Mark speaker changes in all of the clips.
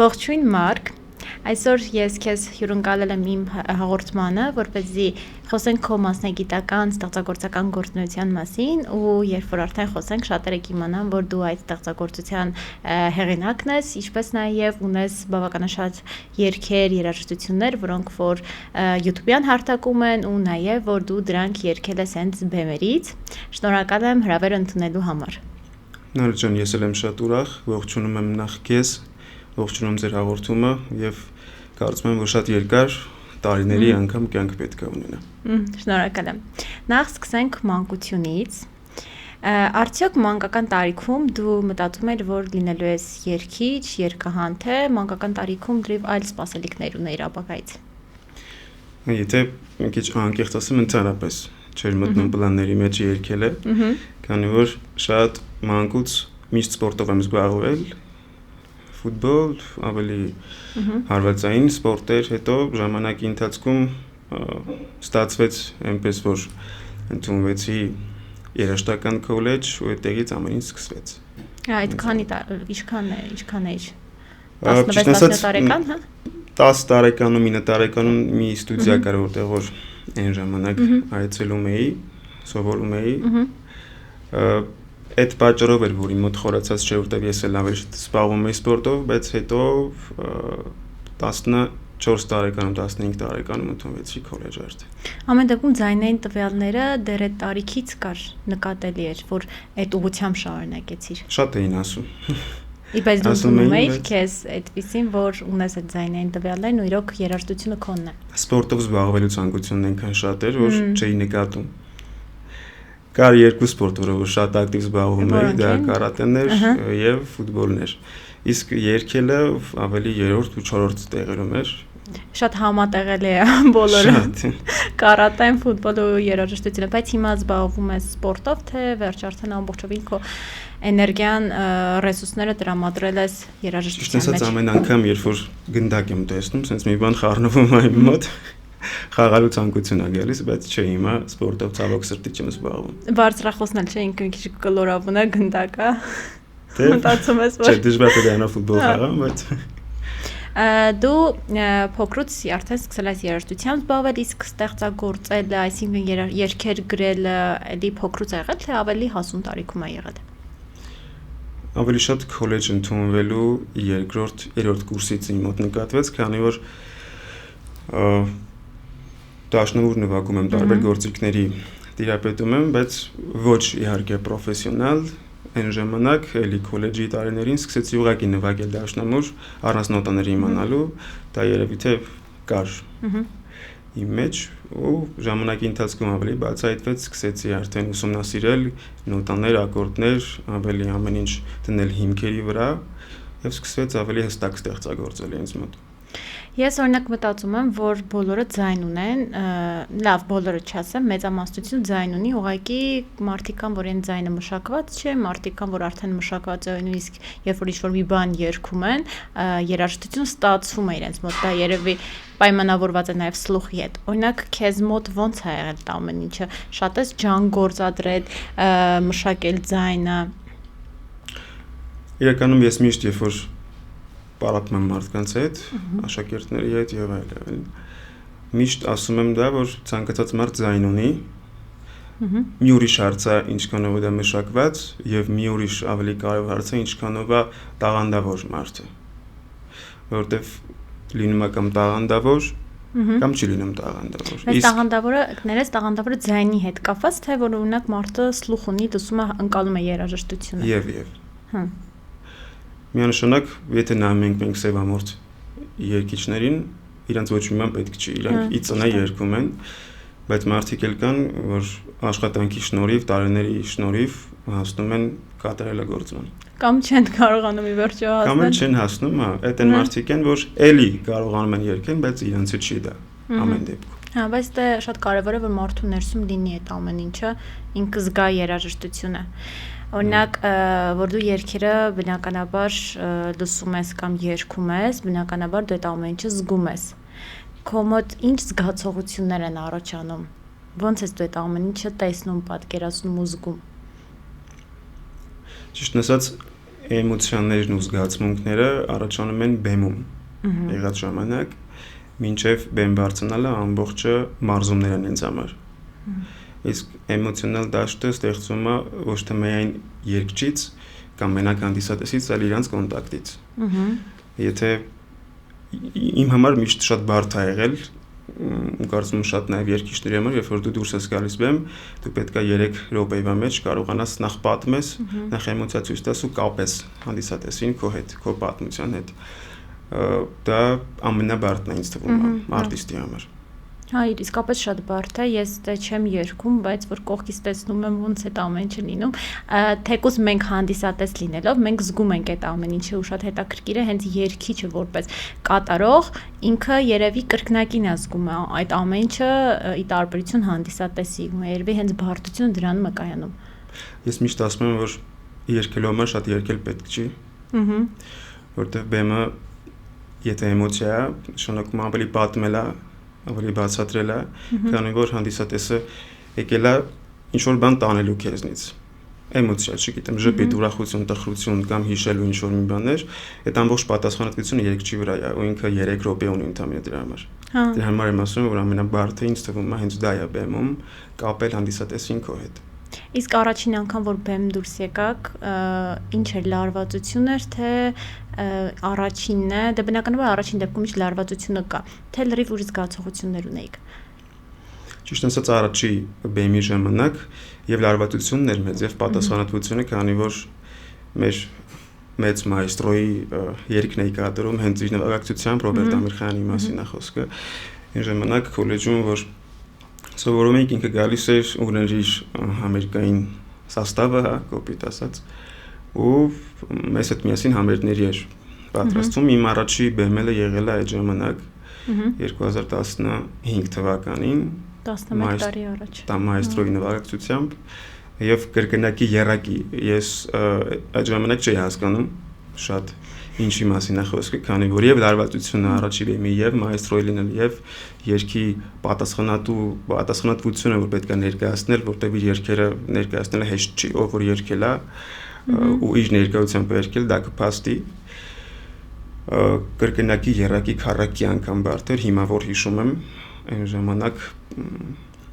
Speaker 1: Ողջույն Մարկ, այսօր ես քեզ հյուրընկալել եմ իմ հաղորդմանը, որպեսզի խոսենք քո մասնագիտական ստեղծագործական գործունեության մասին ու երբ որ արդեն խոսենք, շատերը կիմանան, որ դու այդ ստեղծագործության հեղինակն ես, ինչպես նաև ունես բավականին շատ երգեր, երաժշտություններ, որոնք որ YouTube-յան հարթակում են ու նաև որ դու դրանք երգել ես հենց բեմերից։ Շնորհակալ եմ հրավերը ընդունելու համար։
Speaker 2: Նարեկ ջան, ես էլ եմ շատ ուրախ, ողջունում եմ նախ քեզ, ողջունում ձեր հաղորդումը եւ կարծում եմ, որ շատ երկար տարիների անգամ կյանք պետք է ունենա։
Speaker 1: Շնորհակալ եմ։ Նախ սկսենք մանկությունից։ Արդյոք մանկական տարիքում դու մտածում ես, որ լինելու ես երգիչ, երգահան, թե մանկական տարիքում դրիվ այլ սպասելիքներ ունեիր ապագայից։
Speaker 2: Եթե մի քիչ անկեղծ ասեմ, ընդհանրապես չէր մտնում պլանների մեջ երգելը, քանի որ շատ մանկուց միշտ սպորտով եմ զբաղվել, ֆուտբոլ, ավելի հարվածային սպորտեր, հետո ժամանակի ընթացքում ստացվեց այնպես, որ ընդունվեցի երաժշտական քոլեջ ու այդտեղից ամեն ինչ սկսվեց։
Speaker 1: Այդքանի ինչքան էիր։ 16-17 տարեկան, հա։
Speaker 2: 10 տարեկանում, 9 տարեկանում մի ստուդիա կար, որտեղ որ այն ժամանակ այցելում էի, սովորում էի։ Այդ պատճառով էր, որ իմ մոտ խորացած չէ, որտեղ ես էլ ավելի զբաղվում էի սպորտով, բայց հետո 14 տարեկանում, 15 տարեկանում ընդունվեցի քոլեջ արդեն։
Speaker 1: Ամեն դեպքում ձայնային տվյալները դեռ այդ տարիքից կար նկատելի էր, որ այդ ուղղությամբ շարունակեցիր։
Speaker 2: Շատ էին ասում։
Speaker 1: Իպես դու ընդունում էիր քեզ այդպեսին, որ ունես այդ ձայնային տվյալներն ու իրոք երաժշտությունը քոնն է։
Speaker 2: Սպորտով զբաղվելու ցանկությունն այնքան շատ էր, որ չէի նկատում։ Կար երկու սպորտ, որով շատ ակտիվ զբաղվում էի, դա կարատեն էր եւ ֆուտբոլն էր։ Իսկ երգելը ավելի 3-րդ ու 4-րդ տեղերում էր։
Speaker 1: Շատ համատեղելի է բոլորը։ Կարատեն, ֆուտբոլը ու երաժշտությունը, բայց հիմա զբաղվում ես սպորտով, թե վերջ արդեն ամբողջովին քո էներգիան ռեսուրսները տրամադրել ես երաժշտության մեջ։
Speaker 2: Ճիշտ ասած, ամեն անգամ, երբ որ գնդակ եմ տեսնում, sense մի բան խառնվում է իմ մոտ, խաղալու ցանկություն է գալիս, բայց չէ, հիմա սպորտով ցավոք սրտի չեմ զբաղվում։
Speaker 1: Բարձրախոսն էլ չէ, ինքը մի քիչ կլորավուն է, գնդակա։ Մտածում ես, որ
Speaker 2: չէ, դժվար է դառնա ֆուտբոլ խաղամ, բայց
Speaker 1: դու փոքրուց արդեն սկսել ես երաժշտությամբ զբաղվել, իսկ ստեղծագործելը, այսինքն երգեր գրելը, էլի փոքրուց ա եղել, թե ավելի հասուն տարիքում ա եղել։
Speaker 2: Ավելի շատ քոլեջ ընդունվելու 2-րդ, 3-րդ կուրսից իմ մոտ նկատվեց, քանի որ դաշնամուր նվագում եմ, տարբեր գործիքների տիրապետում եմ, բայց ոչ իհարկե պրոֆեսիոնալ։ Այն ժամանակ էլի քոլեջի տարիներին սկսեցի ուղղակի նվագել դաշնամուր առանց նոտաների իմանալու, դա երևի թե կար իմ մեջ ու ժամանակի ընթացքում ավելի բացահայտվեց, սկսեցի արդեն ուսումնասիրել նոտաներ, ակորդներ, ավելի ամեն ինչ դնել հիմքերի վրա եւ սկսվեց ավելի հստակ ստեղծագործել ինձ մոտ։
Speaker 1: Ես օրինակ մտածում եմ, որ բոլորը ձայն ունեն, լավ, բոլորը չասեմ, մեծամասնությունը ձայն ունի, ուղղակի մարդիկ կան, որ այն ձայնը մշակված չէ, մարդիկ կան, որ արդեն մշակված է, նույնիսկ երբ որ ինչ-որ մի բան երգում են, երաժշտություն ստացվում է իրենց մոտ, դա երևի պայմանավորված է նաև սլուխի հետ։ Օրինակ, քեզ մոտ ո՞նց է եղել դա ամեն ինչը, շատ ես ջանք գործադրել, մշակել ձայնը։
Speaker 2: Իրականում ես միշտ երբ որ պարապում եմ մարդկանց հետ, աշակերտների հետ եւ այլն։ Միշտ ասում եմ դա, որ ցանկացած մարդ ձայն ունի։ Մի ուրիշ հարց է ինչքանով է դա մշակված եւ մի ուրիշ ավելի կարևոր հարց է ինչքանով է տաղանդավոր մարդը։ Որտեւ լինում է կամ տաղանդավոր, կամ չի լինում տաղանդավոր։
Speaker 1: Իսկ տաղանդավորը ձայնի հետ կապված, թե որ օրինակ մարդը սլուխ ունի, լսում է, ընկալում է երաժշտությունը։
Speaker 2: Եվ Միանշանակ, եթե նայում ենք սևամորթ երգիչներին, իրանց ոչ մի բան պետք չի, իրանք ի ծնե երգում են, բայց մարդիկ էլ կան, որ աշխատանքի շնորհիվ, տարիների շնորհիվ հասնում են կատարելագործման։
Speaker 1: Կամ չեն կարողանում ի վերջո հասնել։
Speaker 2: Կամ չեն հասնում, հա, այդ են մարդիկ են, որ էլի կարողանում են երգեն, բայց իրանցը չի դա ամեն դեպքում։
Speaker 1: Հա, բայց դա շատ կարևոր է, որ մարդու ներսում լինի այդ ամեն ինչը, ինքը զգա երաժշտությունը։ Օրինակ, որ դու երգերը բնականաբար լսում ես կամ երգում ես, բնականաբար դու այդ ամեն ինչը զգում ես։ Քո մոտ ինչ զգացողություններ են առաջանում։ Ոնց ես դու այդ ամեն ինչը տեսնում, պատկերացնում ու զգում։
Speaker 2: Ճիշտ ասած, էմոցիաներն ու զգացմունքները առաջանում են բեմում եղած ժամանակ, մինչև բեմ բարձրանալը ամբողջը մարզումներ են ինձ համար։ Իսկ էմոցիոնալ դաշտը ստեղծվում է ոչ թե միայն երգչից կամ մենակ հանդիսատեսից, այլ իրանց կոնտակտից։ Եթե իմ համար միշտ շատ բարդ է եղել, ու կարծում եմ շատ նաև երգիչների համար, երբ որ դու դուրս ես գալիս բեմ, դու պետք է 3 րոպեվա մեջ կարողանաս նախ պատմես, նախ էմոցիա ցույց տաս ու կապես հանդիսատեսին քո հետ, քո պատմության հետ։ Դա ամենաբարդն է ինձ թվում արտիստի համար։
Speaker 1: Հա, իսկապես շատ բարդ է, ես դե չեմ երգում, բայց որ կողքից տեսնում եմ ոնց է ամեն ինչը լինում, թեկուզ մենք հանդիսատես լինելով, մենք զգում ենք այդ ամեն ինչը ու շատ հետաքրքիր է, հենց երգիչը որպես կատարող, ինքը երևի կրկնակին է զգում այդ ամեն ինչը ի տարբերություն հանդիսատեսի, երևի հենց բարդությունը դրանում է կայանում։
Speaker 2: Ես միշտ ասում եմ, որ երգելու համար շատ երգել պետք չի, որտեղ բեմը եթե էմոցիա է, նշանակում ավելի պատմել է, ավելի բացատրել է, քանի որ հանդիսատեսը եկել է ինչ-որ բան տանելու քեզնից։ Էմոցիա, չգիտեմ, ժպիտ, ուրախություն, տխրություն կամ հիշելու ինչ-որ մի բաներ, այդ ամբողջ պատասխանատվությունը երգչի վրա է, ու ինքը 3 րոպե ունի ընդամենը դրա համար։ Դրա համար եմ ասում, որ ամենաբարդը ինձ թվում է հենց դա է բեմում, կապել հանդիսատեսին քո հետ։
Speaker 1: Իսկ առաջին անգամ որ բեմ դուրս եկաք, ինչ էր լարվածություն էր, թե առաջինն է, դե բնականաբար առաջին դեպքում ինչ լարվածությունը կա, թե լրիվ ուրիշ զգացողություններ ունեիք։
Speaker 2: Ճիշտ ասած առաջի բեմի ժամանակ եւ լարվածությունն էր մեծ եւ պատասխանատվությունը, քանի որ մեր մեծ մայստրոյի երգն էի կատարում հենց իր նվագակցությամբ Ռոբերտ Ամիրխյանի մասին է խոսքը։ Այն ժամանակ քոլեջում որ սովորում էինք ինքը գալիս էր ուներ իր ամերիկային սաստավը, կոպիտ ասած, ու մեզ հետ միասին համերգների էր պատրաստվում։ Իմ առաջի բեմելը եղել է այդ ժամանակ 2015 թվականին
Speaker 1: 11 տարի առաջ։
Speaker 2: Մայստրոյի նվագակցությամբ եւ կրկնակի եռակի ես այդ ժամանակ չէի հասկանում շատ ինչի մասին է խոսքը, քանի որ եւ լարվածությունը առաջի բեմի եւ մայստրոյի լինել եւ երգի պատասխանատվությունը որ պետք է ներկայացնել, որտեղ իր երգերը ներկայացնելը հեշտ չի, ով որ երգել է ու իր ներկայությամբ երգել դա կփաստի կրկնակի եռակի քառակի անգամ բարդ էր, հիմա որ հիշում եմ այն ժամանակ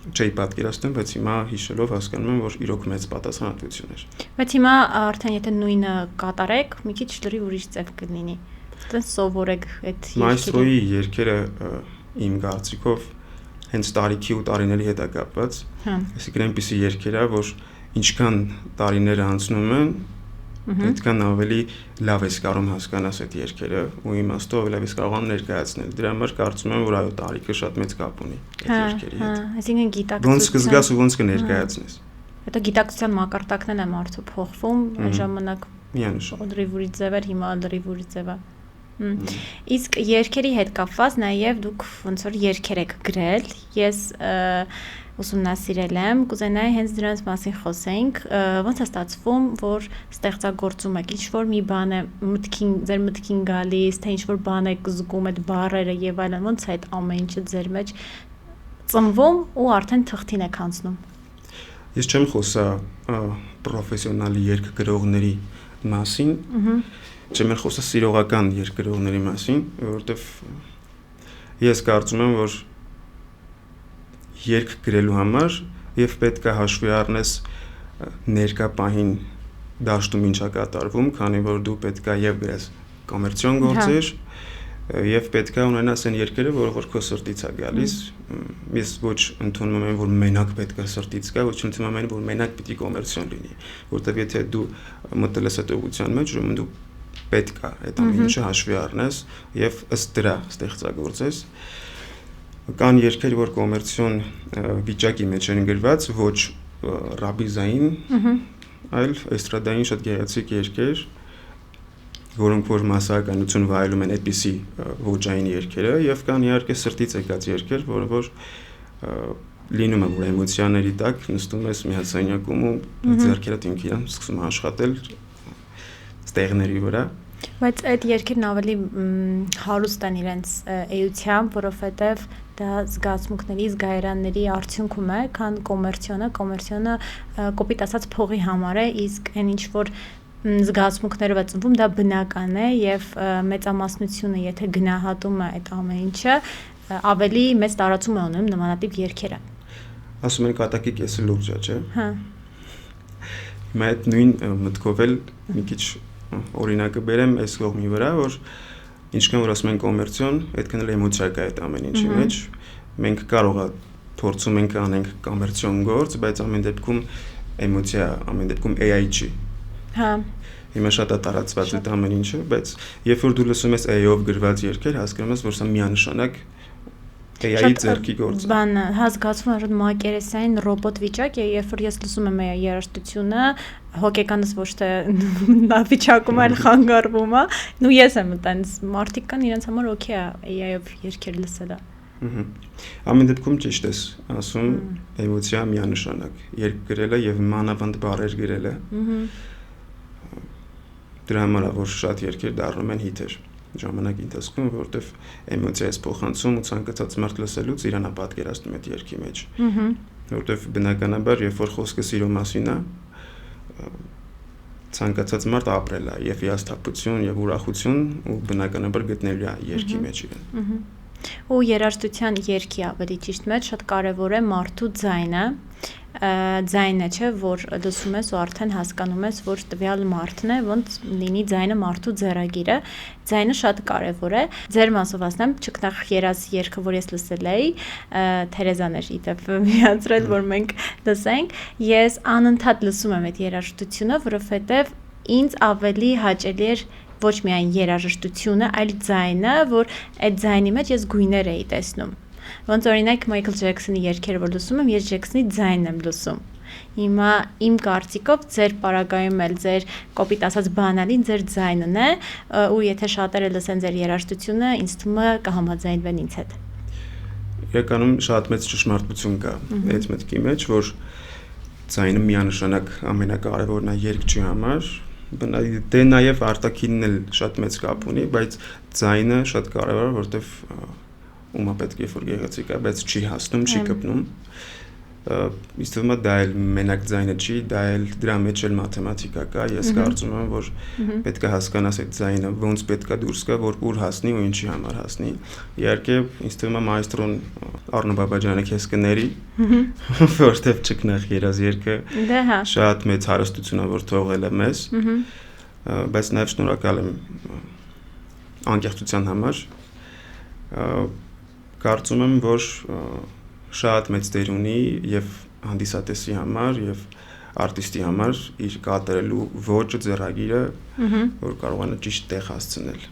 Speaker 2: չէի պատկերացնում, բայց հիմա հիշելով հասկանում եմ, որ իրոք մեծ պատասխանատվություն էր։
Speaker 1: Բայց հիմա արդեն եթե նույնը կատարեք, մի քիչ լրիվ ուրիշ ձև կլինի։ Այդպես սովորեք այդ երգերը։
Speaker 2: Մայստրոյի երգերը իմ կարծիքով հենց տարիքի ու տարիների հետ է կապված։ Այսինքն այնպիսի երգեր է, որ ինչքան տարիները անցնում են, այդքան ավելի լավ ես կարող հասկանաս այդ երգերը ու իմաստով ավելի լավ ես կարող ներկայացնել։ Դրա համար կարծում եմ, որ այո, տարիքը շատ մեծ կապ ունի այդ երգերի հետ։
Speaker 1: Այսինքն գիտակցություն։
Speaker 2: Ոնց կզգաս ու ոնց կներկայացնես։
Speaker 1: Հետո գիտակցության մակարդակներն է մարդու փոխվում, այն ժամանակ լրիվ ուրիշ ձև էր, հիմա լրիվ ուրիշ ձև է։ Իսկ երգերի հետ կապված նաև դուք ոնց որ երգեր եք գրել, ես ուսումնասիրել եմ, կուզենայի հենց դրանց մասին խոսենք, ոնց է ստացվում, որ ստեղծագործում եք, ինչ-որ մի բան է ձեր մտքին գալիս, թե ինչ-որ բան եք զգում այդ բառերը եւ այլն, ոնց է այդ ամեն ինչը ձեր մեջ ծնվում ու արդեն թղթին եք անցնում։
Speaker 2: Ես չեմ խոսա պրոֆեսիոնալ երգգրողների մասին, չեմ խոսա սիրողական երգգրողների մասին, որովհետեւ ես կարծում եմ, որ երգ գրելու համար եւ պետք է հաշվի առնես ներկա պահին դաշտում ինչա կատարվում, քանի որ դու պետք է եւ գրես կոմերցիոն գործեր եւ պետք է ունենաս այն երգերը, որը քո սրտից է գալիս։ Ես ոչ ընդունում եմ, որ մենակ պետք է սրտից գա, ոչ ընդունում եմ, որ մենակ պիտի կոմերցիոն լինի, որտեղ եթե դու մտել ես այդ ուղղության մեջ, ուրեմն դու պետք է այդ ամեն ինչը հաշվի առնես եւ ըստ դրա ստեղծագործես։ Կան երգեր, որ կոմերցիոն վիճակի մեջ են գրված, ոչ ռաբիզային, այլ էստրադային շատ գեղեցիկ երգեր, որոնք որ մասսայականություն վայելում են այդպիսի ոճային երգերը, եւ կան իհարկե սրտից եկած երգեր, որը որ լինում է, որ էմոցիաների տակ նստում ես միասյունյակում ու ձեռքերդ ինքն սկսում աշխատել ստեղների վրա։
Speaker 1: Բայց այդ երգերն ավելի հարուստ են իրենց էությամբ, որովհետև դա զգացմունքների, զգայարանների արդյունքում է, քան կոմերցիոնը, կոմերցիոնը կոպիտ ասած փողի համար է, իսկ այն ինչ որ զգացմունքներով է ծնվում, դա բնական է եւ մեծամասնությունը, եթե գնահատում է այդ ամեն ինչը, ավելի մեծ տարածում է ունենում նմանատիպ երգերը։
Speaker 2: Ասում են կատակի կեսը լուրջ է, չէ՞։
Speaker 1: Հա։
Speaker 2: Հիմա այդ նույն մտքով էլ մի քիչ օրինակը բերեմ այս կողմի վրա, որ ինչքան որ ասում են կոմերցիոն, այդքան էլ էմոցիա կա այդ ամեն ինչի մեջ։ Մենք կարող է փորձում ենք անենք կոմերցիոն գործ, բայց ամեն դեպքում էմոցիա, ամեն դեպքում AI չի։
Speaker 1: Հա։
Speaker 2: Հիմա շատ է տարածված այդ ամեն ինչը, բայց երբ որ դու լսում ես AI-ով գրված երգեր, հասկանում ես, որ սա միանշանակ AI-ի ձեռքի գործ է։
Speaker 1: Բանը հասկացվում է, որ մակերեսային ռոբոտ վիճակ է, երբ որ ես լսում եմ AI երաժշտությունը, հոգեկանս ոչ թե վիճակում այլ խանգարվում է, ու ես եմ այտենց մարդիկ կան իրենց համար օքեյ է AI-ով երգեր լսելը։
Speaker 2: Ամեն դեպքում ճիշտ ես ասում, էմոցիա միանշանակ, երգ գրելը եւ մանավանդ բառեր գրելը։ Դրա համար որ շատ երգեր դառնում են հիթեր ժամանակի ընթացքում, որովհետեւ էմոցիա է փոխանցում ու ցանկացած մարդ լսելուց իրան է պատկերացնում այդ երգի մեջ։ Որովհետեւ բնականաբար երբ որ խոսքը սիրո մասին է, ցանկացած մարդ ապրել է եւ հիասթափություն եւ ուրախություն ու բնականաբար գտնելու է երգի մեջ իրեն։
Speaker 1: Ու երաժշտության երգի ավելի ճիշտ մեջ շատ կարևոր է մարդու ձայնը, ձայնը չէ, որ լսում ես ու արդեն հասկանում ես, որ տվյալ մարդն է, ոնց լինի ձայնը մարդու ձեռագիրը, ձայնը շատ կարևոր է։ Ձեր մասով ասեմ, չկնախ երազ երգը, որ ես լսել էի, Թերեզան էր իդեպ միացրել, որ մենք լսենք, ես անընդհատ լսում եմ այդ երաժշտությունը, որովհետև ինձ ավելի հաճելի էր ոչ միայն երաժշտությունը, այլ ձայնը, որ այդ ձայնի մեջ ես գույներ էի տեսնում։ Ոնց օրինակ Մայքլ Ջեքսոնի երգերը որ լսում եմ, ես Ջեքսոնի ձայնն եմ լսում։ Հիմա իմ կարծիքով ձեր պարագայում էլ ձեր կոպիտ ասած բանալին ձեր ձայնն է, ու եթե շատերը լսեն ձեր երաժշտությունը, ինձ թվում է կհամաձայնվեն ինձ հետ։
Speaker 2: Իրականում շատ մեծ ճշմարտություն կա այդ մտքի մեջ, որ ձայնը միանշանակ ամենակարևորն է երգչի համար։ Դե նաև արտաքինն էլ շատ մեծ կապ ունի, բայց ձայնը շատ կարևոր է, որովհետև ումա պետք է որ գեղեցիկ է, բայց չի հասնում, չի կպնում։ Ինձ թվում է դա էլ մենակ ձայնը չի, դա էլ դրա մեջ էլ մաթեմատիկա կա, ես կարծում եմ, որ պետք է հասկանաս այդ ձայնը ոնց պետք է դուրս գա, որ ուր հասնի ու ինչի համար հասնի։ Իհարկե, ինձ թվում է մայստրոն Արնո Բաբաջյանը քեզ կների, որտեվ չկնախ երազ երգը շատ մեծ հարստություն է, որ թողել է մեզ, բայց նաև շնորհակալ եմ անկեղծության համար։ Կարծում եմ, որ շատ մեծ դեր ունի եւ հանդիսատեսի համար եւ արտիստի համար իր կատարելու ոճը, ձեռագիրը, որ կարողանա ճիշտ տեղ հասցնել։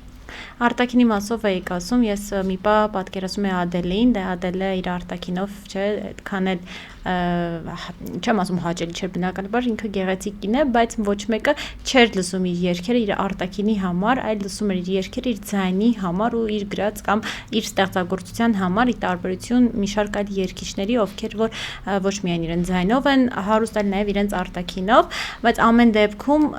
Speaker 1: Արտաքինի մասով էիք ասում, ես մի պահ պատկերացում եմ Ադելին, դե Ադելը իր արտաքինով, չէ, այդքան էլ չեմ ասում հաճելի չէր բնականաբար, ինքը գեղեցիկ կին է, բայց ոչ մեկը չէր լսում իր երգերը իր արտաքինի համար, այլ լսում էր իր երգերը իր ձայնի համար ու իր գրած կամ իր ստեղծագործության համար, ի տարբերություն մի շարք այլ երգիչների, ովքեր որ ոչ միայն իրենց ձայնով են հարուստ, այլ նաև իրենց արտաքինով, բայց ամեն դեպքում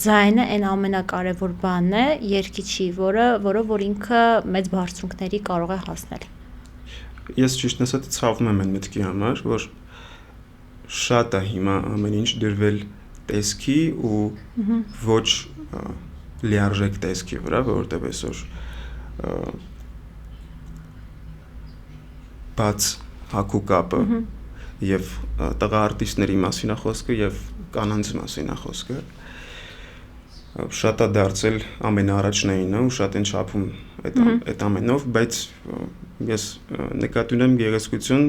Speaker 1: ձայնը այն ամենակարևոր բանն է երգիչի, որով որ ինքը մեծ բարձունքների կարող է հասնել։
Speaker 2: Ես ճիշտ ասած ցավում եմ այն մտքի համար, որ շատ է հիմա ամեն ինչ դրվել տեսքի ու ոչ լիարժեք տեսքի վրա, որովհետև այսօր բաց հակու կապը եւ տղա արտիստների մասին է խոսքը եւ կանանց մասին է խոսքը շատ է դարձել ամենաառաջնայինը ու շատ են չափում այդ ամենով, բայց ես նկատի ունեմ գեղեցկություն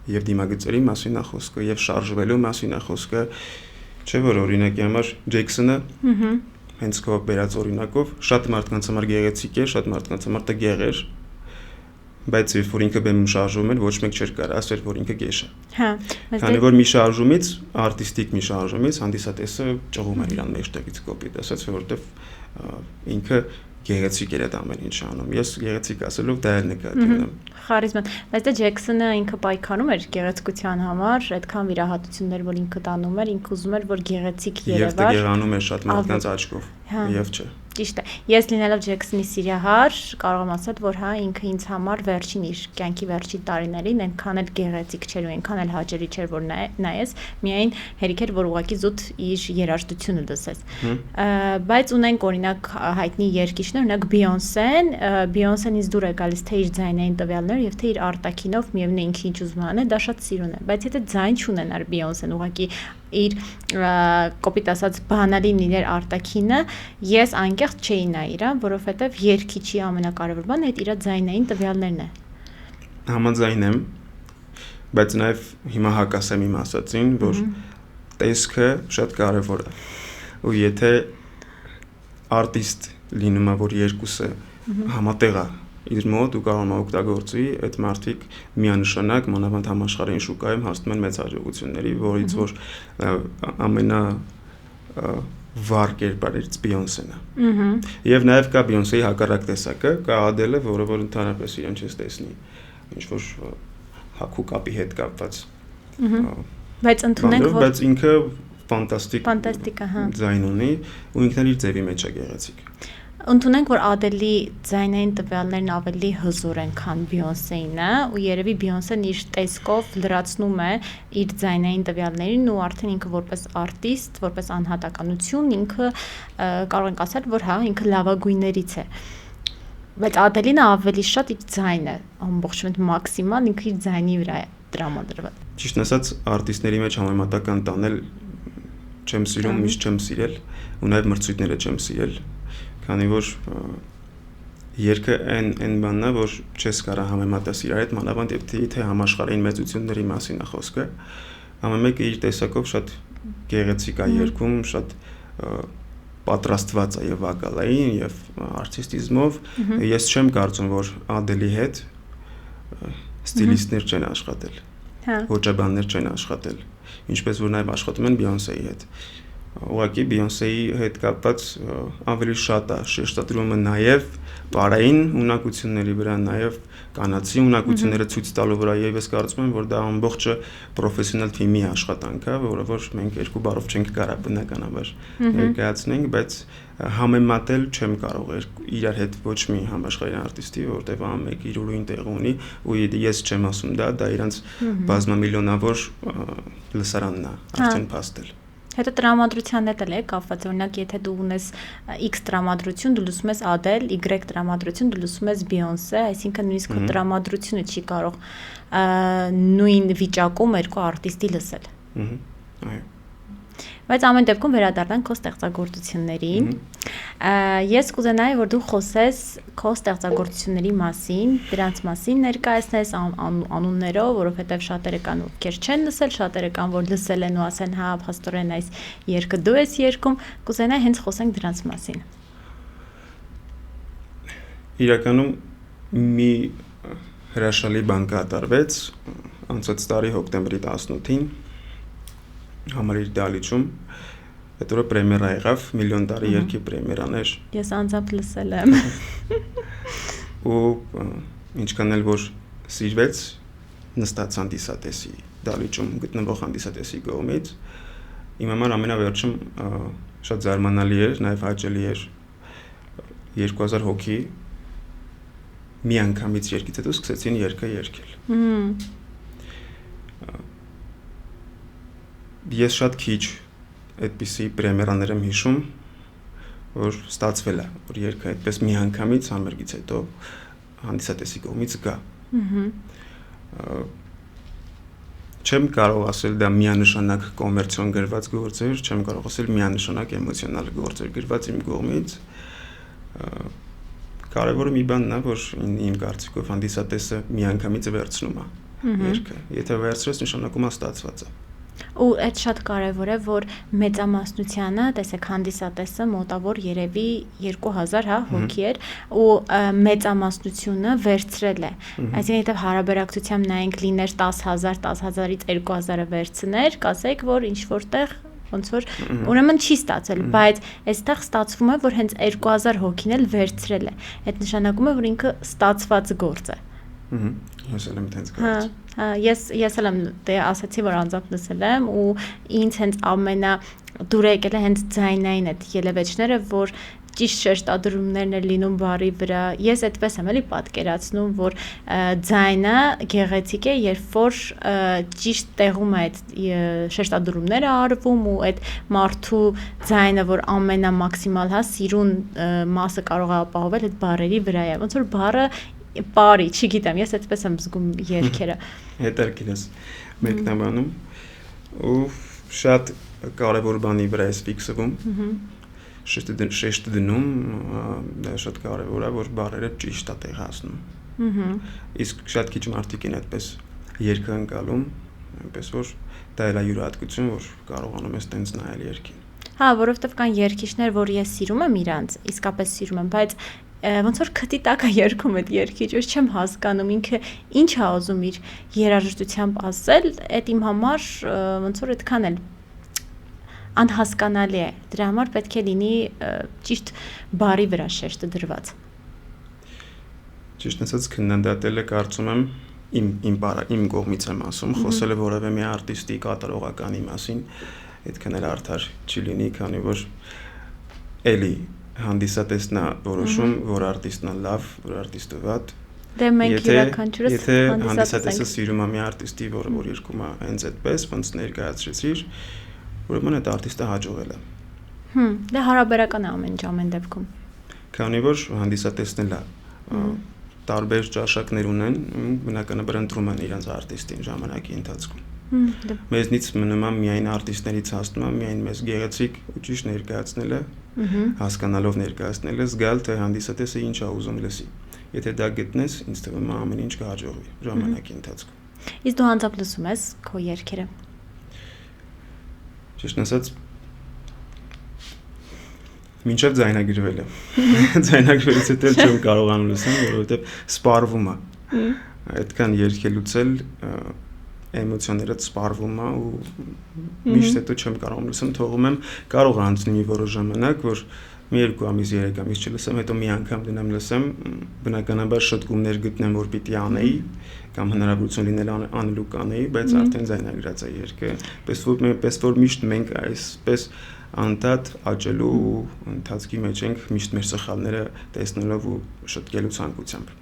Speaker 2: եւ դիմագծերի մասին է խոսքը եւ շարժվելու մասին է խոսքը, չէ՞ որ օրինակի համար Ջեքսոնը հենց քո բերած օրինակով շատ մարդկանց համար գեղեցիկ է, շատ մարդկանց համար տգեղ էր, բայց երբ որ ինքը բեմում շարժվում էր, ոչ մեկ չէր կարող ասել, որ ինքը գեշ է։ Հա, քանի որ մի շարժումից, արտիստիկ մի շարժումից հանդիսատեսը ճղում էր իրան մեջտեղից կոպիտ, ասած որովհետեւ ինքը գեղեցիկ էր այդ ամեն ինչը անում։ Ես գեղեցիկ ասելով դա էլ նկատի ունեմ։
Speaker 1: Խարիզման, բայց դե Ջեքսոնը ինքը պայքարում էր գեղեցկության համար, այդքան վիրահատություններ, որ ինքը տանում էր, ինքը ուզում էր, որ գեղեցիկ երևար։
Speaker 2: Եվ դե գեղանում էր շատ մարդկանց աչքով, եւ չէ։
Speaker 1: Ճիշտ է։ Ես լինելով Ջեքսոնի սիրահար, կարող եմ ասել, որ հա ինքը ինձ համար վերջին իր կյանքի վերջին տարիներին այնքան էլ գեղեցիկ չէր ու այնքան էլ հաճելի չէր, որ նայես, միայն հերիք էր, որ ուղղակի զուտ իր երաժշտությունը լսես։ Բայց ունենք օրինակ հայտնի երգիչներ, օրինակ Բիյոնսեն ինձ դուր է գալիս թե իր ձայնային տվյալները եւ թե իր արտաքինով, միևնույն ինքը ինչ ուզում է, դա շատ սիրուն է, բայց եթե ձայն չունենար Բիյոնսեն, ուղղակի իր կոպիտ ասած բանալին իր արտաքինը, ես անկեղծ չէի նայ իրան, որովհետև երգիչի ամենակարևոր բանը այդ իր ձայնային տվյալներն է։
Speaker 2: Համաձայն եմ, բայց նաև հիմա հակասեմ իմ ասածին, որ տեսքը շատ կարևոր է։ Ու եթե արտիստ լինում է, որ երկուսը համատեղ է իր մոտ ու կարող է օգտագործի, այդ մարդիկ միանշանակ մանավանդ համաշխարհային շուկայում հասնում են մեծ հաջողությունների, որից որ ամենա վառ կերպարից Բիյոնսեն է։ Եվ նաև կա Բիյոնսեի հակառակ տեսակը, կա Ադելը, որը որ ընդհանրապես իրեն չես տեսնի, ինչ որ հակու կապի հետ կապված։
Speaker 1: Բայց ընդունենք, որ
Speaker 2: բայց ինքը ֆանտաստիկ
Speaker 1: հա
Speaker 2: ձայն ունի ու ինքն էլ իր ձևի մեջ է գեղեցիկ։
Speaker 1: Ընդունենք, որ Ադելի ձայնային տվյալներն ավելի հզոր են, քան Բիյոնսեինը, ու երևի Բիյոնսեն իր տեսքով լրացնում է իր ձայնային տվյալներին ու արդեն ինքը որպես արտիստ, որպես անհատականություն, ինքը կարող ենք ասել, որ հա, ինքը լավագույններից է։ Բայց Ադելինը ավելի շատ իր ձայնը, ամբողջովին մաքսիմալ ինքը իր ձայնի վրա է տրամադրված։
Speaker 2: Ճիշտն ասած, արտիստների մեջ համեմատական տանել չեմ սիրում, միշտ չեմ սիրել, ու նաև մրցույթները չեմ սիրել, քանի որ երգը այն բանն է, որ չես կարող համեմատել իրար հետ, մանավանդ եթե համաշխարհային մեծությունների մասին է խոսքը, ամեն մեկը իր տեսակով շատ գեղեցիկ է երգում, շատ պատրաստված է եւ վոկալային եւ արտիստիզմով, ես չեմ կարծում, որ Ադելի հետ ստիլիստներ չեն աշխատել, ոճաբաններ չեն աշխատել, ինչպես որ նաև աշխատում են Բիյոնսեի հետ։ Ուղղակի Բիյոնսեի հետ կապված ավելի շատ է շեշտադրումը նաև բարային ունակությունների վրա, նաև կանացի ունակությունները ցույց տալու վրա, եւ ես կարծում եմ, որ դա ամբողջը պրոֆեսիոնալ թիմի աշխատանք է, որը որ մենք երկու բառով չենք կարող բնականաբար ներկայացնենք, բայց համեմատել չեմ կարող իրար հետ ոչ մի համաշխարհային արտիստի, որտեղ ամեն մեկ իր ուրույն տեղ ունի, ու ես չեմ ասում դա իրանց բազմամիլիոնավոր լսարանն է արդեն փաստել։
Speaker 1: Հետո տրամադրության հետ էլ է կապված, օրինակ եթե դու ունես X տրամադրություն, դու լսում ես Adele, Y տրամադրություն, դու լսում ես Beyoncé, այսինքն նույնիսկ քո տրամադրությունը չի կարող նույն վիճակում երկու արտիստի լսել։
Speaker 2: Այո։
Speaker 1: Բայց ամեն դեպքում վերադառնանք քո ստեղծագործություններին։ Ես կուզենայի, որ դու խոսես քո ստեղծագործությունների մասին, դրանց մասին ներկայացնես անուններով, որովհետև շատերը կան, ովքեր չեն լսել, շատերը կան, որ լսել են ու ասեն, հա, փաստորեն այս երգը դու ես երգում, կուզենայի հենց խոսենք դրանց մասին։
Speaker 2: Իրականում մի հրաշալի բան կատարվեց անցած տարի հոկտեմբերի 18-ին համալիր դալիճում, այդ օրը պրեմիերա եղավ, միլիոն տարի երգի պրեմիերան էր։
Speaker 1: Ես անձամբ լսել եմ։
Speaker 2: Ու ինչքան էլ որ սիրվեց նստած հանդիսատեսի դալիճում գտնվող հանդիսատեսի կողմից, իմ համար ամենավերջում շատ զարմանալի էր, նաև հաճելի էր 2000 հոգի մի անգամից երգից հետո սկսեցին երգը երգել։ Ես շատ քիչ այդպիսի պրեմիերաներ եմ հիշում, որ ստացվել է, որ երգը այդպես մի անգամից համերգից հետո հանդիսատեսի կողմից գա։ Չեմ կարող ասել դա միանշանակ կոմերցիոն գրված գործ էր, չեմ կարող ասել միանշանակ էմոցիոնալ գործ էր գրված իմ կողմից։ Կարևորը մի բանն է, որ իմ կարծիքով հանդիսատեսը մի անգամից վերցնում է երգը։ Եթե վերցրես, նշանակում է ստացված է։
Speaker 1: Ու այդ շատ կարևոր է, որ մեծամասնությանը, տեսեք, հանդիսատեսը մոտավոր երևի 2000 հոգի էր ու մեծամասնությունը վերցրել է։ Այսինքն եթե հարաբերակցությամբ նայենք լիներ 10000, 10000-ից 2000-ը վերցներ, կասեք, որ ինչ որտեղ ոնց որ ուրեմն չի ստացել, բայց այստեղ ստացվում է, որ հենց 2000 հոգին էլ վերցրել է։ Այդ նշանակում է, որ ինքը ստացված գործ է։
Speaker 2: Ես էլ եմ տենց կարծում։
Speaker 1: Ես էլ եմ ասացի, որ անձամբ լսել եմ ու ինձ հենց ամենա դուր եկել է հենց ձայնային այդ ելևէջները, որ ճիշտ շեշտադրումներն են լինում բառի վրա։ Ես այդպես եմ էլի պատկերացնում, որ ձայնը գեղեցիկ է, երբ որ ճիշտ տեղում է այդ շեշտադրումները արվում ու այդ մարդու ձայնը, որ ամենամաքսիմալ սիրուն մասը կարող է ապահովել այդ բառերի վրա է։ Ոնց որ բառը բարի, չգիտեմ, ես այդպես եմ զգում երգերը։
Speaker 2: Հետաքրքիր է մեկնաբանում ու շատ կարևոր բանի վրա է ֆիքսվում։ Շեշտը դնում, դա շատ կարևոր է, որ բառերը ճիշտ է տեղ հասնում։ Իսկ շատ քիչ մարդիկ են այդպես երգը ընկալում, այնպես որ դա էլ է յուրահատկություն, որ կարողանում ես տենց նայել երգին։
Speaker 1: Հա, որովհետև կան երգիչներ, որ ես սիրում եմ իրանց, իսկապես սիրում եմ, բայց ոնց որ քթի տակ է երգում այդ երգիչ, ես չեմ հասկանում ինքը ինչ է ուզում իր երաժշտությամբ ասել, այդ իմ համար ոնց որ այդքան էլ անհասկանալի է։ Դրա համար պետք է լինի ճիշտ բառի վրա շեշտը դրված։
Speaker 2: Ճիշտ ասած քննադատելը կարծում եմ իմ կողմից եմ ասում, խոսելը որևէ մի արտիստի կատարողականի մասին, այդքան էլ արդար չի լինի, քանի որ էլի հանդիսատեսն է որոշում, որ արտիստն է լավ, որ արտիստը վատ։
Speaker 1: Դե մենք յուրաքանչյուրս
Speaker 2: եթե հանդիսատեսը սիրում է մի արտիստի, որը որ երգում է հենց այդպես, ոնց ներկայացրեցիր, ուրեմն այդ արտիստը հաջողել է։
Speaker 1: Դա հարաբերական է ամեն դեպքում։
Speaker 2: Քանի որ հանդիսատեսն էլ է տարբեր ճաշակներ ունեն, բնականաբար ընտրում են իրենց արտիստին ժամանակի ընթացքում։ Մեզնից մնում է միայն արտիստներից հասնում է միայն մեզ գեղեցիկ ու ճիշտ ներկայացնելը, հասկանալով ներկայացնելը, զգալ թե հանդիսատեսը ինչ է ուզում լսի։ Եթե դա գտնես, ինձ թվում է ամեն ինչ կհաջողվի ժամանակի ընթացքում։
Speaker 1: Իսկ դու անձամբ լսում ես քո երգերը։
Speaker 2: Ճիշտ ասած, մինչև ձայնագրվելը։ Ձայնագրվելուց հետո չեմ կարողանում լսել, որովհետև սպառվում է։ Այդքան երգելուց էլ էմոցիաները սպառվում է ու միշտ հետո չեմ կարողանում լսեմ, թողում եմ, կարող է անցնի մի որոշ ժամանակ, որ մի 2 ամիս, 3 ամիս չլսեմ, հետո մի անգամ դնեմ լսեմ, բնականաբար շտկումներ գտնեմ, որ պիտի անեի, կամ հնարավորություն լինել անելու կանեի, բայց արդեն ձայնագրած է երգը, պես որ միշտ մենք այսպես անդադ աճելու ու ընթացքի մեջ ենք միշտ մեր սխալները տեսնելով ու շտկելու ցանկությամբ։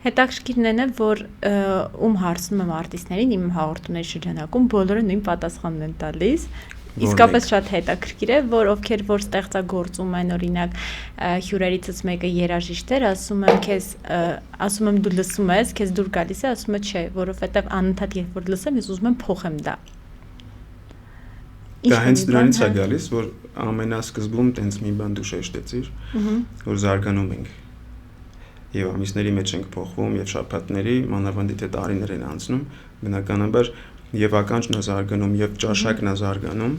Speaker 1: Հետաքրքիրն է, որ ում հարցնում եմ արտիստներին իմ հաղորդումների շրջանակում, բոլորը նույն պատասխանն են տալիս։ Իսկապես շատ հետաքրքիր է, որ ովքեր որ ստեղծագործում են, օրինակ հյուրերիցս մեկը երաժիշտ էր, ասում եմ դու լսում ես, քեզ դուր գալիս է, ասում է չէ, որովհետև անընդհատ երբ որ լսեմ, ես ուզում եմ փոխեմ դա։
Speaker 2: Դա հենց դրանից է գալիս, որ ամենասկզբում տենց մի բան դու շեշտեցիր, որ զարգանում ենք։ Եվ ամիսների մեջ ենք փոխվում եւ շաբաթների, մանավանդ եթե տարիներ են անցնում, բնականաբար եւ ականջն է զարգանում եւ ճաշակն է զարգանում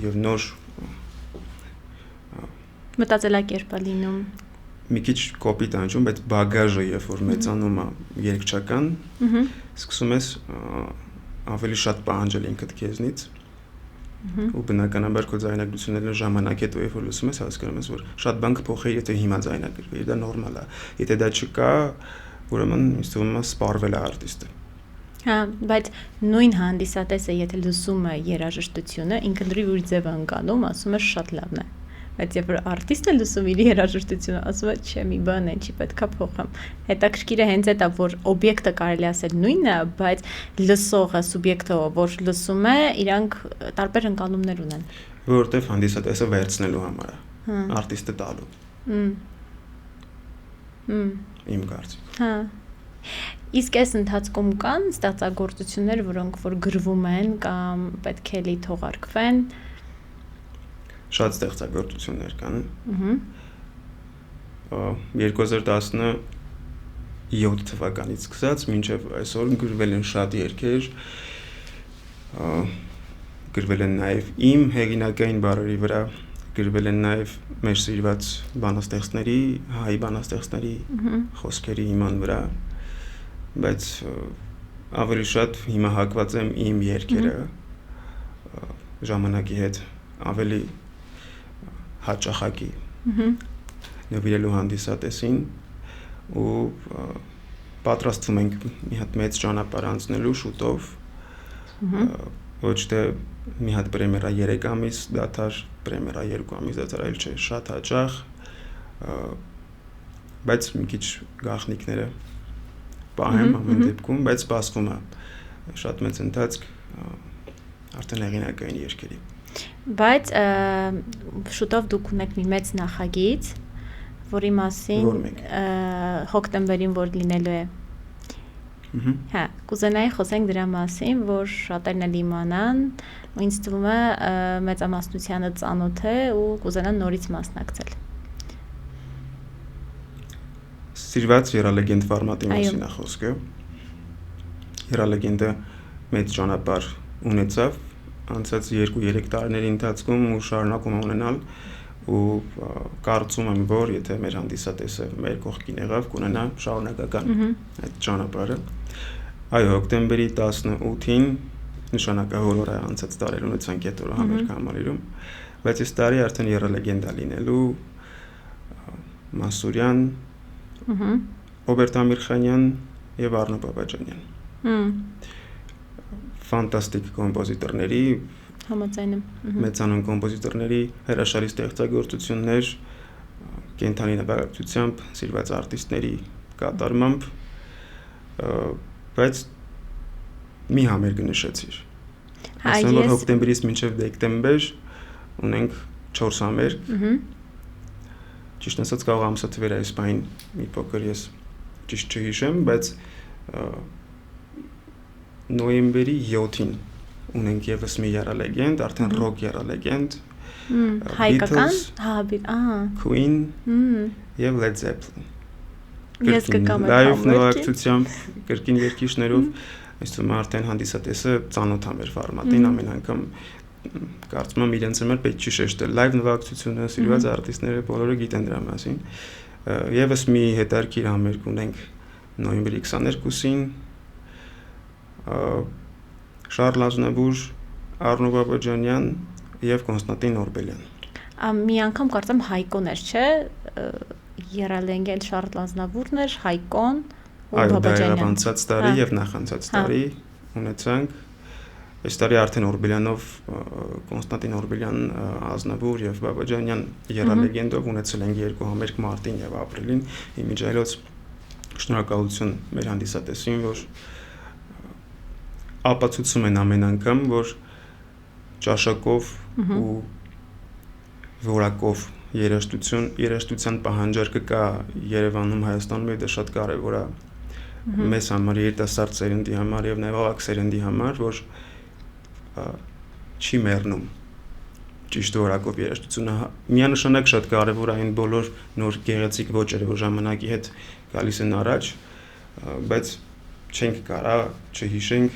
Speaker 2: եւ նոր
Speaker 1: մտածելակերպ է լինում։
Speaker 2: Մի քիչ կոպիտ անջում, բայց բագաժը երբ որ մեծանում է երգչական, սկսում ես ավելի շատ պահանջել ինքդ քեզնից ու բնականաբար քո ձայնագրությունները ժամանակ հետո երբ որ լսում ես հասկանում ես որ շատ բան կփոխի եթե հիմա ձայնագրվի դա նորմալ է եթե դա չկա ուրեմն ինձ թվում է սպառվել է արտիստը
Speaker 1: հա բայց նույն հանդիսատեսը եթե լսում է երաժշտությունը ինքը դրի ուր ձև անկանում ասում է շատ լավն է բայց երբ որ արտիստը լսում իր երաժշտությունը ասում է չէ մի բան է չի պետքա փոխեմ հետաքրքիր է հենց դա որ օբյեկտը կարելի ասել նույնն է բայց լսողը սուբյեկտը որ լսում է իրանք տարբեր ընկալումներ ունեն
Speaker 2: որովհետև հանդիսատեսը վերցնելու համար է արտիստը տալու իմ կարծիքով
Speaker 1: հա իսկ այս ընթացքում կան ստեղծագործություններ որոնք որ գրվում են կամ պետք է լի թողարկվեն
Speaker 2: շատ ստեղծագործություններ կան 2017 թվականից սկսած մինչև այսօր գրվել են շատ երգեր գրվել են նաև իմ հեղինակային բառերի վրա գրվել են նաև մեր սիրված բանաստեղծների հայ բանաստեղծների խոսքերի իման վրա բայց ավելի շատ հիմա հակված եմ իմ երգերը ժամանակի հետ ավելի հաճախակի նվիրելու հանդիսատեսին ու պատրաստվում ենք մի հատ մեծ ճանապարհ անցնելու շուտով ոչ թե մի հատ պրեմիերա 3 ամիս դադար, պրեմիերա 2 ամիս դադար, այլ չէ, շատ հաճախ, բայց մի քիչ գաղտնիքները պահեմ ամեն դեպքում, բայց սպասվում է շատ մեծ ընթացք արդեն հեղինակային երգերի։
Speaker 1: Բայց շուտով դուք ունեք մի մեծ նախագիծ, որի մասին հոկտեմբերին որ լինելու է։ Հա, կուզենայի խոսենք դրա մասին, որ շատերն էլ իմանան, ու ինձ թվում է մեծամասնությանը ծանոթ է ու կուզենան նորից մասնակցել։
Speaker 2: Սիրված Երալեգենդ ֆորմատի մասին է խոսքը։ Երալեգենդը մեծ ճանապարհ ունեցավ անցած 2-3 տարիների ընթացքում ու շարունակում է ունենալ ու կարծում եմ, որ եթե մեր հանդիսատեսը մեր կողքին եղավ, կունենա շարունակական այդ ճանապարհը։ Այո, հոկտեմբերի 18-ին նշանակահորոր է անցած տարի ունեցանք այդ օրը համերգ համալիրում, բայց այս տարի արդեն Երալեգենդ է լինելու Մասուրյան, Ռոբերտ Ամիրխանյան եւ Արնո Բաբաջանյան։ Ֆանտաստիկ կոմպոզիտորների,
Speaker 1: համաձայն եմ,
Speaker 2: մեծանուն կոմպոզիտորների հրաշալի ստեղծագործություններ, կենթանի նվագակցությամբ, սիրված արտիստների կատարմամբ, բայց մի համերգ նշեցիր։ Ասեմ, որ հոկտեմբերից մինչև դեկտեմբեր ունենք 4 համերգ։ Ճիշտ ասած կարող ամսը թվեր այս բան մի փոքր ես ճիշտ չհիշեմ, բայց նոյեմբերի 7-ին ունենք եւս մի Երալեգենդ, արդեն ռոք Երալեգենդ,
Speaker 1: հայկական,
Speaker 2: Queen եւ Led Zeppelin։
Speaker 1: Ես կգամ
Speaker 2: լայվ նվագակցությամբ, կրկին երգիչներով, այս թվում է արդեն հանդիսատեսը ծանոթ է մեր ֆորմատին, ամեն անգամ կարծում եմ իրենց համար պետք չի շեշտել լայվ նվագակցությունը, սիրված արտիստները բոլորը գիտեն դրա մասին։ Եվս մի հետարքիր համերգ ունենք նոյեմբերի 22-ին, Շարլ Ազնավուր, Արնո Բաբաջանյան եւ Կոնստանտին Օրբելյան։
Speaker 1: Մի անգամ կարծեմ Հայկոն էր, չէ՞, Երալեգենդ Շարլ Ազնավուրն էր, Հայկոն ու Բաբաջանյան։
Speaker 2: Այո, անցած տարի եւ նախանցած տարի ունեցանք։ Այս տարի արդեն Օրբելյանով Կոնստանտին Օրբելյան, Ազնավուր եւ Բաբաջանյան Երալեգենդով ունեցել ենք 2 համերգ մարտին եւ ապրիլին։ Իմիջայլոց շնորհակալություն մեր հանդիսատեսին, որ ապացուցում են ամեն անգամ, որ ճաշակով ու որակով երաժշտության պահանջարկը կա Երևանում, Հայաստանում եւ դա շատ կարեւոր է մեզ համար, երիտասարդ սերնդի համար եւ նաեւ ավագ սերնդի համար, որ չի մեռնում ճիշտ որակով երաժշտությունը միանշանակ շատ կարևոր է այն բոլոր նոր գեղեցիկ ոճերը, որ ժամանակի հետ գալիս են առաջ, բայց չենք կարա չհիշենք,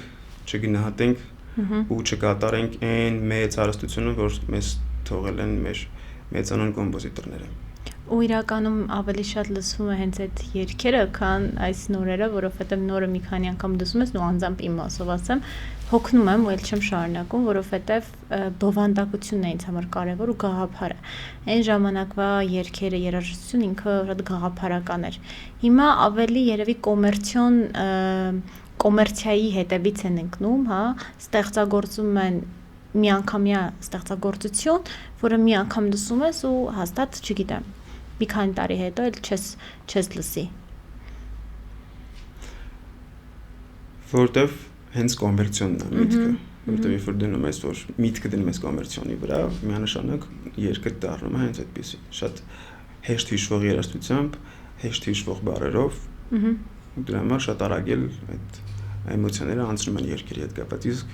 Speaker 2: չգնահատենք ու չկատարենք այն մեծ հարստությունը, որ մեզ թողել են մեր մեծանուն կոմպոզիտորները։
Speaker 1: Ու իրականում ավելի շատ լսվում է հենց այդ երգերը, քան այս նորերը, որովհետև նորը մի քանի անգամ լսում ես ու անձամբ իմ մասով ասեմ, հոգնում եմ ու էլ չեմ շարունակում, որովհետև բովանդակությունն է ինձ համար կարևոր ու գաղափարը։ Այն ժամանակվա երգերը, երաժշտությունը ինքը շատ գաղափարական էր։ Հիմա ավելի երևի կոմերցիայի հետևից են ընկնում, հա, ստեղծագործում են միանգամյա ստեղծագործություն, որը մի անգամ լսում ես ու հաստատ, չգիտեմ, մի քանի տարի հետո էլ չես լսի։
Speaker 2: Որտեվ հենց կոմերցիոնն է միտքը, որտեվ երբ որ դնում ես, որ միտքը դնում ես կոմերցիոնի վրա, միանշանակ երգը դառնում է հենց այդպեսի, շատ հեշտ հիշվող երաժշտությամբ, հեշտ հիշվող բառերով, ու դրա համար շատ արագ էլ այդ էմոցիաները անցնում են երգերի հետ կապված, իսկ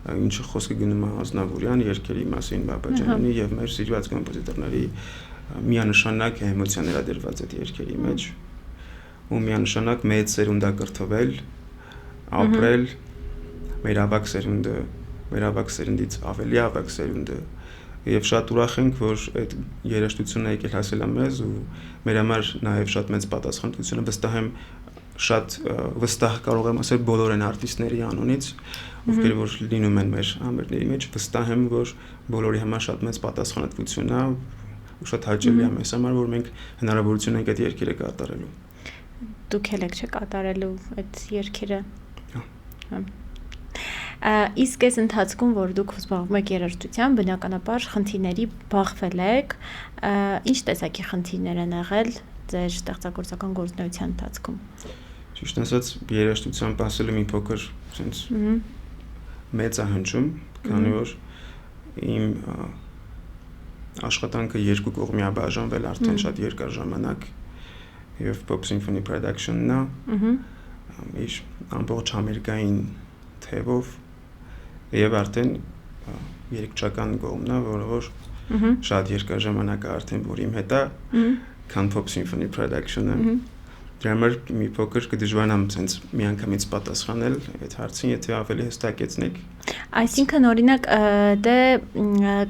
Speaker 2: ինչը խոսքը գնում է Ազնավուրյան երգերի մասին, Բաբաջանյանի եւ մեր սիրված կոմպոզիտորների միանշանակ էմոցիաներ դրված այդ երգերի մեջ ու միանշանակ մեծ սերունդ է կրթվել, ապրել, մեր ավակ սերնդից ավելի ավակ սերունդը եւ շատ ուրախ ենք, որ այդ երաժշտությունը եկել հասել է մեզ ու մեր համար նաեւ շատ մեծ պատասխանատվություն է, վստահ եմ շատ վստահ կարող եմ ասել բոլոր այն արտիստների անունից, ովքեր որ լինում են մեր համերգների մեջ, վստահ եմ, որ բոլորի համար շատ մեծ պատասխանատվություն է ու շատ հաճելի է մեզ համար, որ մենք հնարավորություն ենք այդ երգերը կատարելու։
Speaker 1: Դուք եք չէ կատարելու այդ երգերը։ Իսկ այս ընթացքում, որ դուք զբաղվում եք երաժշտությամբ, բնականաբար խնդիրների բախվել եք, ինչ տեսակի խնդիրներ են եղել ձեր ստեղծագործական գործունեության ընթացքում։
Speaker 2: Ճիշտ ասած, երաժշտությամբ ասելը մի փոքր sense մեծ է հնչում, քանի որ իմ աշխատանքը երկու կողմի է բաժանվել արդեն շատ երկար ժամանակ եւ Pop Symphony Production-ն է։ Իր ամբողջ ամերիկային թևով եւ արդեն երգչական կողմն է, որը որ շատ երկար ժամանակ է արդեն որ իմ հետ է, քան Pop Symphony Production-ը։ Դրա համար մի փոքր կդժվարանամ sense միանգամից պատասխանել այդ հարցին, եթե ավելի հստակեցնեք։
Speaker 1: Այսինքն օրինակ դե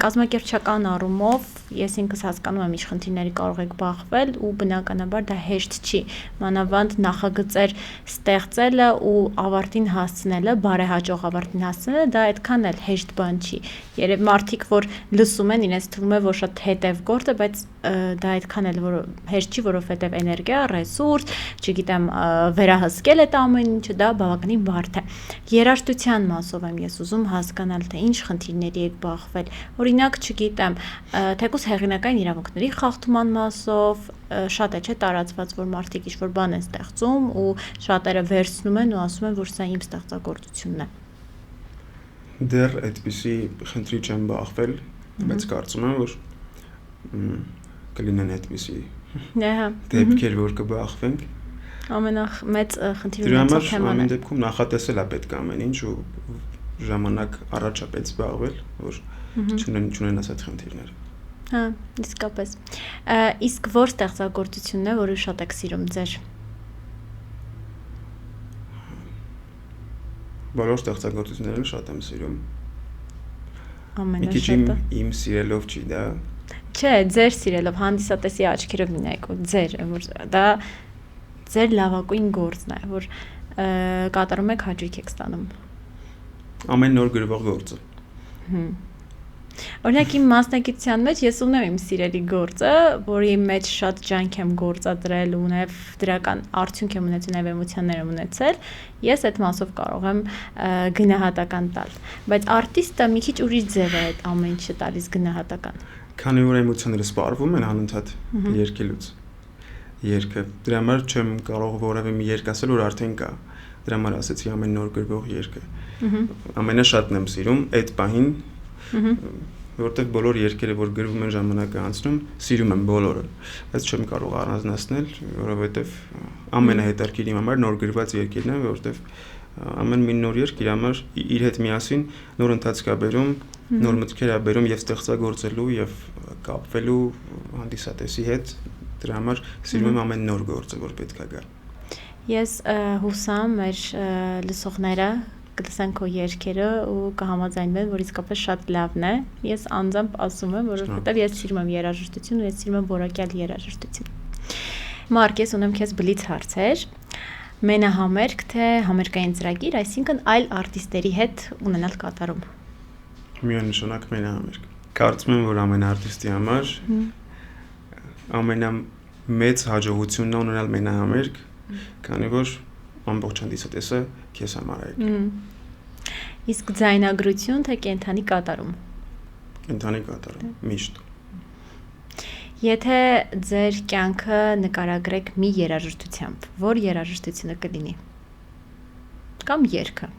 Speaker 1: կազմակերպչական առումով ես ինքս հասկանում եմ ինչ խնդիրների կարող եք բախվել ու բնականաբար դա հեշտ չի մանավանդ նախագծեր ստեղծելը ու ավարտին հասցնելը բարեհաջող ավարտին հասցնելը դա այդքան էլ հեշտ բան չի երբ մարդիկ որ լսում են իրենց թվում է որ շատ հետև գործ է բայց դա այդքան էլ որ հեշտ չի որովհետև էներգիա ռեսուրս չգիտեմ վերահսկել այդ ամեն ինչը դա բավականին բարդ է երաժշտության մասով եմ ես ուզում հասկանալ թե ինչ խնդիրների եք բախվել օրինակ չգիտեմ թեկուզ հեղինակային իրավունքների խախտման մասով շատ է չէ տարածված որ մարդիկ ինչ-որ բան են ստեղծում ու շատերը վերցնում են ու ասում են որ սա իմ ստեղծագործությունն է
Speaker 2: դեռ այդպիսի խնդրի չեմ բախվել բայց կարծում եմ որ կլինեն այդպիսի դեպքեր որ կբախվենք
Speaker 1: ամենամեծ խնդիրը ունեցող թեման է
Speaker 2: ամեն դեպքում նախատեսել է պետք ամեն ինչ ու ժամանակ առաջ է պետք զբաղվել որ չունենաս այդ խնդիրները
Speaker 1: հա իսկապես իսկ որ ստեղծագործությունն է որը շատ եք սիրում ձեր
Speaker 2: բոլոր ստեղծագործությունները շատ եմ սիրում
Speaker 1: ամենաշատը
Speaker 2: իմ սիրելով չի դա
Speaker 1: չէ ձեր սիրելով հանդիսատեսի աչքերով նայեք ու ձեր որ դա ձեր լավագույն գործն է որ կատարում եք հաճույք եք ստանում
Speaker 2: ամեն նոր գրվող գործը
Speaker 1: օրինակ իմ մասնագիտության մեջ ես ունեմ իմ սիրելի գործը որի մեջ շատ ջանք եմ գործադրել ու նաև դրական արդյունք եմ ունեցել նաև էմոցիաներ եմ ունեցել ես այդ մասով կարող եմ գնահատական տալ բայց արտիստը մի քիչ ուրիշ ձև է այդ ամեն ինչը տալիս գնահատական
Speaker 2: քանի որ էմոցիաները սպառվում են անընդհատ երգելուց երգը դրա համար չեմ կարող որևէ մի երգ ասել որ արդեն կա դրա համար ասեցի ամեն նոր գրվող երգը ամենաշատն եմ սիրում այդ պահին որտեղ բոլոր երգերը որ գրվում են ժամանակը անցնում սիրում եմ բոլորը բայց չեմ կարող առանձնացնել որովհետև ամենահետաքրքիր իմ համար նոր գրված երգերն են որովհետև ամեն մի նոր երգ իր համար իր հետ միասին նոր ընթացք է բերում նոր մտքեր է բերում եւ ստեղծագործելու եւ կապվելու հանդիսատեսի հետ դրա համար սիրում եմ ամեն նոր գործը որ պետք է գա
Speaker 1: ես հուսամ մեր լսողները կլսեն քո երգերը ու կհամաձայնվեն որ իսկապես շատ լավն է ես անձամբ ասում եմ որովհետև ես սիրում եմ երաժշտություն ու ես սիրում եմ որակյալ երաժշտություն Մարկ ես ունեմ քեզ բլից հարցեր մենահամերգ թե համերգային ծրագիր այսինքն այլ արտիստերի հետ ունենալ կատարում
Speaker 2: միանշանակ մենահամերգ կարծում եմ որ ամեն արտիստի համար ամենամեծ հաջողությունն է ունենալ մենահամերգ քանի որ ամբողջ հանդիսատեսը քեզ համար է
Speaker 1: իսկ ձայնագրություն թե կենթանի կատարում
Speaker 2: կենթանի կատարում միշտ
Speaker 1: եթե ձեր կյանքը նկարագրեք մի երաժշտությամբ որ երաժշտությունը կլինի կամ երգը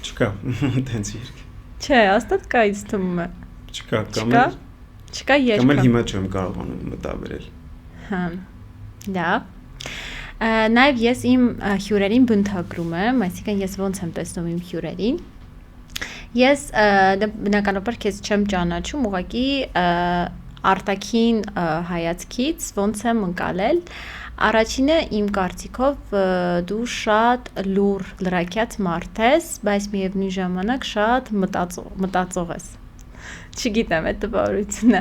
Speaker 2: չկա տենց երգ
Speaker 1: չէ հաստատ կա ինձ թվում է
Speaker 2: չկա
Speaker 1: երգ
Speaker 2: կամ հիմա չեմ կարողանում մտաբերել
Speaker 1: հա լավ նաև ես իմ հյուրերին բնթագրում եմ այսինքն ես ոնց եմ տեսնում իմ հյուրերին ես բնականաբար քեզ չեմ ճանաչում ուղղակի արտաքին հայացքից ոնց եմ ընկալել Առաջինը իմ կարծիքով դու շատ լուր լրակյաց մարդ ես, բայց միևնույն ժամանակ շատ մտածող ես։ Չգիտեմ, այդ տպավորությունը։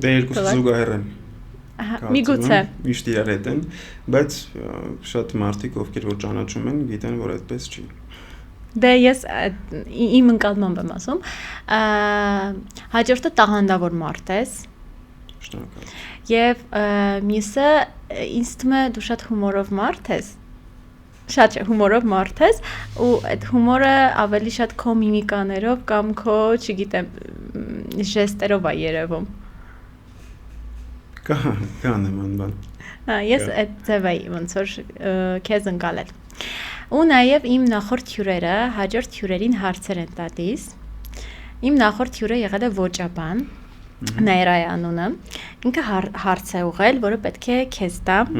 Speaker 2: Դե երկուսը զուգահեռ են։
Speaker 1: Միգուցե։
Speaker 2: Միշտ իրար հետ են, բայց շատ մարդիկ, ովքեր որ ճանաչում են, գիտեն, որ այդպես չի։
Speaker 1: Դե ես իմ ընկալմամբ եմ ասում։ Հաջորդը տաղանդավոր մարդ ես։
Speaker 2: Շնորհակալ։
Speaker 1: Եվ մյուսը ինձ թվում է դու շատ հումորով մարդ ես։ Շատ հումորով մարդ ես ու այդ հումորը ավելի շատ քո միմիկաներով կամ քո, չգիտեմ, ժեստերով է երևում։
Speaker 2: Կան նման բան։
Speaker 1: Ես այդ ձևը ոնց որ քեզ ընկալել։ Ու նաև իմ նախորդ հյուրերը հաջորդ հյուրերին հարցեր են տալիս։ Իմ նախորդ հյուրը եղել է ոճաբան, Նաիրայի անունը։ Ինքը հարց է ուղղել, որը պետք է քեզ տամ։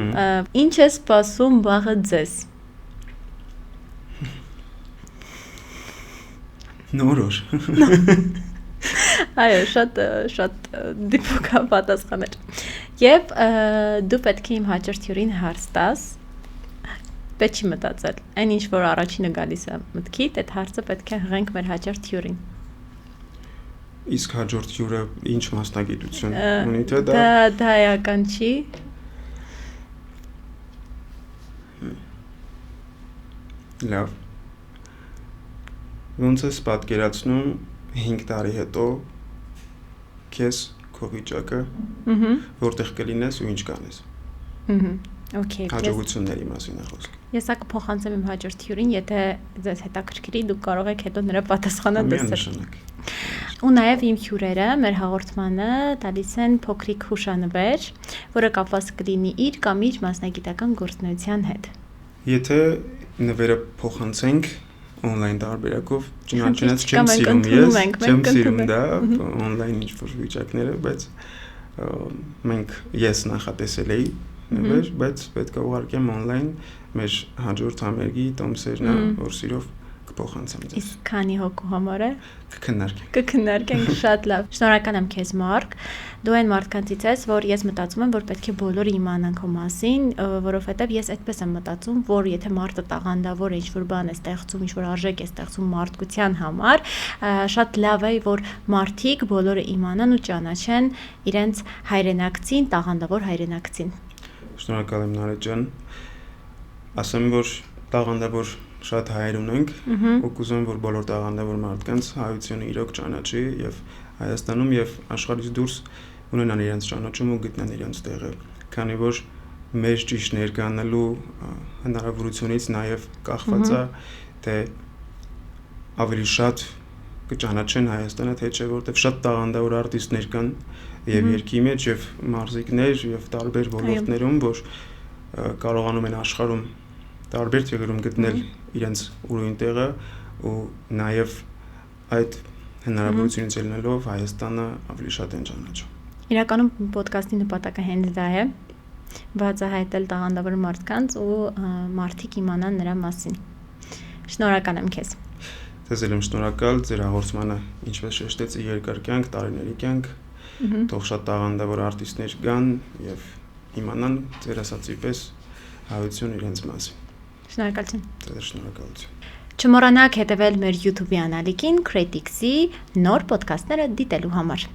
Speaker 1: Ինչ է սպասում վաղը ձեզ։
Speaker 2: Նորոշ։
Speaker 1: Այո, շատ դիպուկա պատասխաներ։ Եվ դու պետք է իմ հաջորդ հյուրին հարց տաս։ Պետք չի մտածել։ Այն ինչ որ առաջինը գալիս է մտքիդ, այդ հարցը պետք է հղենք մեր հաջորդ հյուրին։
Speaker 2: Իսկ հաջորդ հյուրը ինչ մասնագիտություն ունի, թե
Speaker 1: դա էական չի։
Speaker 2: Լավ։ Ոնց ես պատկերացնում 5 տարի հետո քեզ քո վիճակը, որտեղ կլինես ու ինչ կանես։
Speaker 1: Okay,
Speaker 2: հաջողությունների մասին է խոսքը։
Speaker 1: Ես ակը փոխանցեմ իմ հաջորդ հյուրին, եթե ձեզ հետաքրքրի, դուք կարող եք հետո նրա պատասխանը տեսնել։ Ու նաև իմ հյուրերը մեր հաղորդմանը տալիս են փոքրիկ հուշանվեր, որը կապված կլինի իր կամ իր մասնագիտական գործունեության հետ։
Speaker 2: Եթե նվերը փոխանցենք on-line տարբերակով, չնայած չեմ սիրում դա on-line ինչ-որ վիճակները, բայց ես նախատեսել էի նվեր, բայց պետք է ուղարկեմ on-line մեր հաջորդ համերգի տոմսերն որ սիրով կփոխանցեմ ձեզ։
Speaker 1: Իսկ քանի հոգու համար է։
Speaker 2: Կքննարկենք
Speaker 1: շատ լավ։ Շնորհակալ եմ քեզ Մարկ։ Դու այն մարդկանցից ես, որ ես մտածում եմ, որ պետք է բոլորը իմանան քո մասին, որովհետև ես այդպես եմ մտածում, որ եթե մարդը տաղանդավոր է, ինչ-որ բան է ստեղծում, ինչ-որ արժեք է ստեղծում մարդկության համար, շատ լավ է, որ մարդիկ բոլորը իմանան ու ճանաչեն իրենց հայրենակցին, տաղանդավոր հայրենակցին։
Speaker 2: Շնորհակալ եմ Նարեկ ջան։ Ասեմ, որ տաղանդավոր շատ հայեր ունենք, ու կուզում եմ, որ բոլոր տաղանդավոր մարդկանց հայությունը իրոք ճանաչի եւ Հայաստանում եւ աշխարհից դուրս ունենան իրենց ճանաչում ու գտնեն իրենց տեղը, քանի որ մեր ճիշտ ներկանալու հնարավորությունից նաեւ կախված է թե ավելի շատ կճանաչեն Հայաստանը, թե չէ, որտեղ շատ տաղանդավոր արտիստներ կան եւ երկի մեջ եւ մարզիկներ եւ տարբեր ոլորտներում, որ կարողանում են աշխարհում տարբեր տեղերում գտնել իրենց ուրույն տեղը ու նաև այդ հնարավորությունից ելնելով Հայաստանը ավելի շատ են ճանաչում։
Speaker 1: Իրականում ոդկասթի նպատակը հենց դա է՝ բացահայտել տաղանդավոր մարդկանց ու մարդիկ իմանան նրա մասին։ Շնորհակալ եմ քեզ։
Speaker 2: Ձեզ եմ շնորհակալ, ձեր հաղորդմանը, ինչպես շեշտեցի, երկար կյանք, տարիների կյանք, թող շատ տաղանդավոր արտիստներ գան եւ իմանան ձեր ասածի պես հայություն իրենց մասին։
Speaker 1: Շնորհակալություն։
Speaker 2: Ձեր շնորհակալություն։
Speaker 1: Չմոռանաք հետևել մեր YouTube-ի անալիքին Critics-ի նոր ոդկասթները դիտելու համար։